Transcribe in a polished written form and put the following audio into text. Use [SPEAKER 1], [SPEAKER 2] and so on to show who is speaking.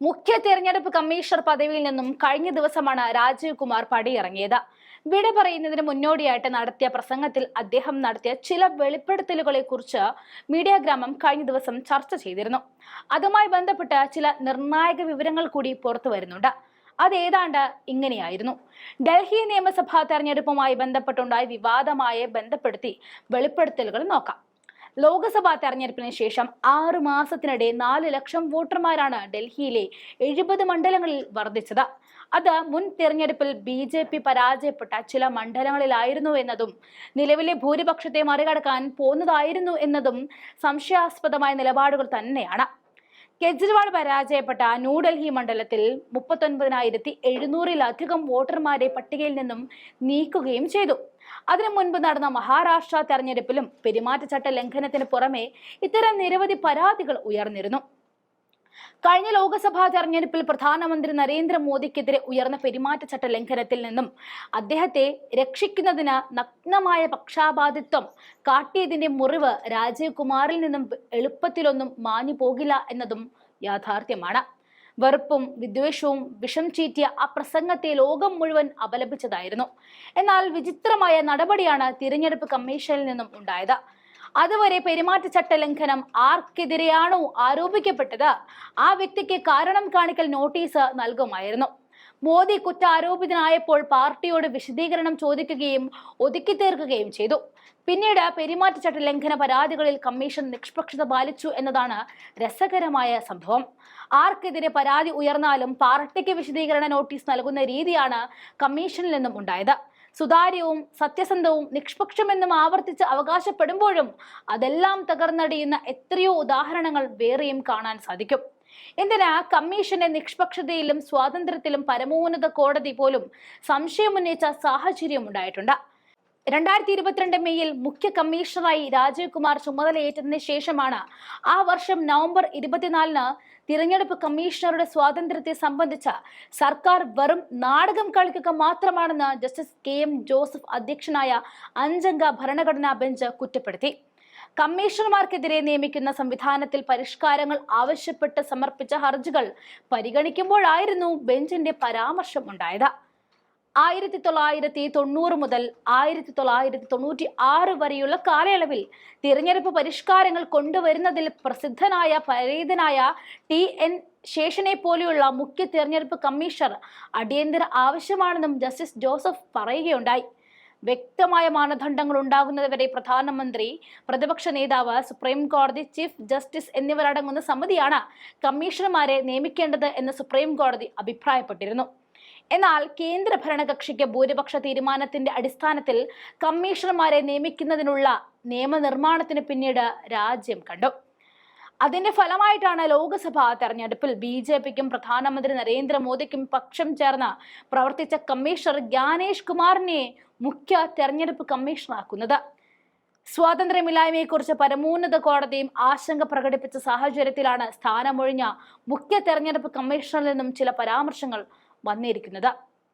[SPEAKER 1] മുഖ്യ തെരഞ്ഞെടുപ്പ് കമ്മീഷണർ പദവിയിൽ നിന്നും കഴിഞ്ഞ ദിവസമാണ് രാജീവ് കുമാർ പടിയിറങ്ങിയത്. വിട പറയുന്നതിന് മുന്നോടിയായിട്ട് നടത്തിയ പ്രസംഗത്തിൽ അദ്ദേഹം നടത്തിയ ചില വെളിപ്പെടുത്തലുകളെ കുറിച്ച് മീഡിയ ഗ്രാമം കഴിഞ്ഞ ദിവസം ചർച്ച ചെയ്തിരുന്നു. അതുമായി ബന്ധപ്പെട്ട ചില നിർണായക വിവരങ്ങൾ കൂടി പുറത്തു വരുന്നുണ്ട്. അതേതാണ്ട് ഇങ്ങനെയായിരുന്നു. ഡൽഹി നിയമസഭാ തെരഞ്ഞെടുപ്പുമായി ബന്ധപ്പെട്ടുണ്ടായ വിവാദമായി ബന്ധപ്പെടുത്തി വെളിപ്പെടുത്തലുകൾ നോക്കാം. ലോക്സഭാ തെരഞ്ഞെടുപ്പിന് ശേഷം 6 മാസത്തിനിടെ 4 ലക്ഷം വോട്ടർമാരാണ് ഡൽഹിയിലെ 70 മണ്ഡലങ്ങളിൽ വർദ്ധിച്ചത്. അത് മുൻ തെരഞ്ഞെടുപ്പിൽ BJP പരാജയപ്പെട്ട ചില മണ്ഡലങ്ങളിലായിരുന്നു എന്നതും നിലവിലെ ഭൂരിപക്ഷത്തെ മറികടക്കാൻ പോന്നതായിരുന്നു എന്നതും സംശയാസ്പദമായ നിലപാടുകൾ തന്നെയാണ്. കെജ്രിവാൾ പരാജയപ്പെട്ട ന്യൂഡൽഹി മണ്ഡലത്തിൽ 39,700-ലധികം വോട്ടർമാരെ പട്ടികയിൽ നിന്നും നീക്കുകയും ചെയ്തു. അതിനു മുൻപ് നടന്ന മഹാരാഷ്ട്ര തെരഞ്ഞെടുപ്പിലും പെരുമാറ്റച്ചട്ട ലംഘനത്തിന് പുറമെ ഇത്തരം നിരവധി പരാതികൾ ഉയർന്നിരുന്നു. കഴിഞ്ഞ ലോക്സഭാ തെരഞ്ഞെടുപ്പിൽ പ്രധാനമന്ത്രി നരേന്ദ്രമോദിക്കെതിരെ ഉയർന്ന പെരുമാറ്റച്ചട്ട ലംഘനത്തിൽ നിന്നും അദ്ദേഹത്തെ രക്ഷിക്കുന്നതിന് നഗ്നമായ പക്ഷാപാതിത്വം കാട്ടിയതിന്റെ മുറിവ് രാജീവ് കുമാറിൽ നിന്നും എളുപ്പത്തിലൊന്നും മാഞ്ഞു പോകില്ല എന്നതും യാഥാർത്ഥ്യമാണ്. വെറുപ്പും വിദ്വേഷവും വിഷം ചീറ്റിയ ആ പ്രസംഗത്തെ ലോകം മുഴുവൻ അപലപിച്ചതായിരുന്നു. എന്നാൽ വിചിത്രമായ നടപടിയാണ് തിരഞ്ഞെടുപ്പ് കമ്മീഷനിൽ നിന്നും ഉണ്ടായത്. അതുവരെ പെരുമാറ്റച്ചട്ട ലംഘനം ആർക്കെതിരെയാണോ ആരോപിക്കപ്പെട്ടത് ആ വ്യക്തിക്ക് കാരണം കാണിക്കൽ നോട്ടീസ് നൽകുമായിരുന്നു. മോദി കുറ്റാരോപിതനായപ്പോൾ പാർട്ടിയോട് വിശദീകരണം ചോദിക്കുകയും ഒതുക്കി തീർക്കുകയും ചെയ്തു. പിന്നീട് പെരുമാറ്റച്ചട്ട ലംഘന പരാതികളിൽ കമ്മീഷൻ നിഷ്പക്ഷത പാലിച്ചു എന്നതാണ് രസകരമായ സംഭവം. ആർക്കെതിരെ പരാതി ഉയർന്നാലും പാർട്ടിക്ക് വിശദീകരണ നോട്ടീസ് നൽകുന്ന രീതിയാണ് കമ്മീഷനിൽ നിന്നും ഉണ്ടായത്. സുതാര്യവും സത്യസന്ധവും നിഷ്പക്ഷമെന്നും ആവർത്തിച്ച് അവകാശപ്പെടുമ്പോഴും അതെല്ലാം തകർന്നടിയുന്ന എത്രയോ ഉദാഹരണങ്ങൾ വേറെയും കാണാൻ സാധിക്കും. എന്തിനാ കമ്മീഷന്റെ നിഷ്പക്ഷതയിലും സ്വാതന്ത്ര്യത്തിലും പരമോന്നത കോടതി പോലും സംശയമുന്നയിച്ച സാഹചര്യം ഉണ്ടായിട്ടുണ്ട്. 2022 മെയ്യിൽ മുഖ്യ കമ്മീഷണറായി രാജീവ് കുമാർ ചുമതലയേറ്റതിന് ശേഷമാണ് ആ വർഷം നവംബർ 24-ന് തിരഞ്ഞെടുപ്പ് കമ്മീഷണറുടെ സ്വാതന്ത്ര്യത്തെ സംബന്ധിച്ച സർക്കാർ വെറും നാടകം കളിക്കുക മാത്രമാണെന്ന് ജസ്റ്റിസ് KM ജോസഫ് അധ്യക്ഷനായ 5-അംഗ ഭരണഘടനാ ബെഞ്ച് കുറ്റപ്പെടുത്തി. കമ്മീഷണർമാർക്കെതിരെ നിയമിക്കുന്ന സംവിധാനത്തിൽ പരിഷ്കാരങ്ങൾ ആവശ്യപ്പെട്ട് സമർപ്പിച്ച ഹർജികൾ പരിഗണിക്കുമ്പോഴായിരുന്നു ബെഞ്ചിന്റെ പരാമർശം ഉണ്ടായത്. 1990 മുതൽ 1996 വരെയുള്ള കാലയളവിൽ തിരഞ്ഞെടുപ്പ് പരിഷ്കാരങ്ങൾ കൊണ്ടുവരുന്നതിൽ പ്രസിദ്ധനായ പരേതനായ TN ശേഷനെ പോലെയുള്ള മുഖ്യ തിരഞ്ഞെടുപ്പ് കമ്മീഷണർ അടിയന്തര ആവശ്യമാണെന്നും ജസ്റ്റിസ് ജോസഫ് പറയുകയുണ്ടായി. വ്യക്തമായ മാനദണ്ഡങ്ങൾ ഉണ്ടാകുന്നതുവരെ പ്രധാനമന്ത്രി, പ്രതിപക്ഷ നേതാവ്, സുപ്രീം കോടതി ചീഫ് ജസ്റ്റിസ് എന്നിവരടങ്ങുന്ന സമിതിയാണ് കമ്മീഷണർമാരെ നിയമിക്കേണ്ടത് എന്ന് സുപ്രീം കോടതി അഭിപ്രായപ്പെട്ടിരുന്നു. എന്നാൽ കേന്ദ്ര ഭരണകക്ഷിക്ക് ഭൂരിപക്ഷ തീരുമാനത്തിന്റെ അടിസ്ഥാനത്തിൽ കമ്മീഷണർമാരെ നിയമിക്കുന്നതിനുള്ള നിയമനിർമ്മാണത്തിന് പിന്നീട് രാജ്യം കണ്ടു. അതിന്റെ ഫലമായിട്ടാണ് ലോക്സഭാ തെരഞ്ഞെടുപ്പിൽ BJPക്കും പ്രധാനമന്ത്രി നരേന്ദ്രമോദിക്കും പക്ഷം ചേർന്ന് പ്രവർത്തിച്ച കമ്മീഷണർ ജ്ഞാനേഷ് കുമാറിനെ മുഖ്യ തെരഞ്ഞെടുപ്പ് കമ്മീഷണറാക്കുന്നത്. സ്വാതന്ത്ര്യമില്ലായ്മയെക്കുറിച്ച് പരമോന്നത കോടതിയും ആശങ്ക പ്രകടിപ്പിച്ച സാഹചര്യത്തിലാണ് സ്ഥാനമൊഴിഞ്ഞ മുഖ്യ തെരഞ്ഞെടുപ്പ് കമ്മീഷണറിൽ നിന്നും ചില പരാമർശങ്ങൾ വന്നിരിക്കുന്നത്.